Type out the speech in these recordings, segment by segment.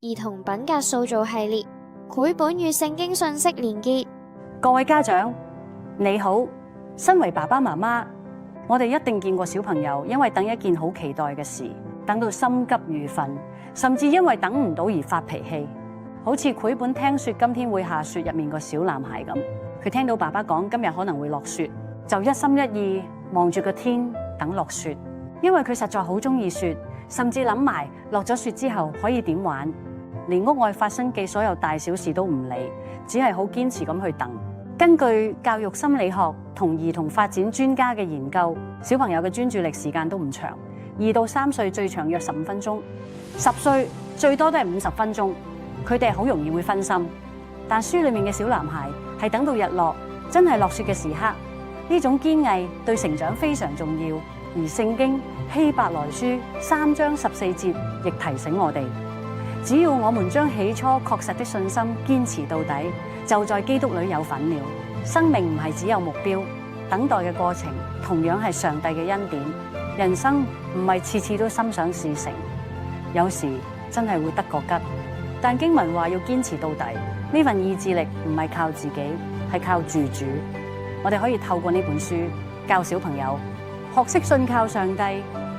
兒童品格塑造系列，繪本與聖經信息連結。各位家長，你好。身為爸爸媽媽，我哋一定見過小朋友因為等一件好期待嘅事，等到心急如焚，甚至因為等唔到而發脾氣。好似繪本聽說今天會下雪入面個小男孩咁，佢聽到爸爸講今日可能會落雪，就一心一意望住個天等落雪，因為佢實在好中意雪，甚至諗埋落咗雪之後可以點玩，連屋外發生嘅所有大小事都唔理，只係好堅持咁去等。根據教育心理學同兒童發展專家嘅研究，小朋友嘅專注力時間都唔長，2到3歲最長約15分鐘，10歲最多都係50分鐘。佢哋好容易會分心，但書裏面嘅小男孩係等到日落，真係落雪嘅時刻，呢種堅毅對成長非常重要。而聖經希伯來書3章14節亦提醒我哋，只要我們將起初確實的信心堅持到底，就在基督裏有份了。生命唔係只有目標，等待嘅過程同樣係上帝嘅恩典。人生唔係次次都心想事成，有時真係會得個吉。但經文話要堅持到底，呢份意志力唔係靠自己，係靠住主。我哋可以透過呢本書教小朋友學識信靠上帝，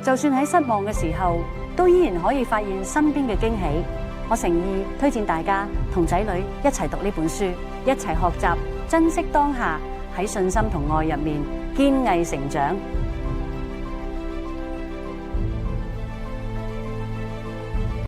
就算喺失望嘅時候，都依然可以發現身邊嘅驚喜。我誠意推薦大家同仔女一齊讀呢本書，一齊學習珍惜當下，喺信心同愛入面堅毅成長。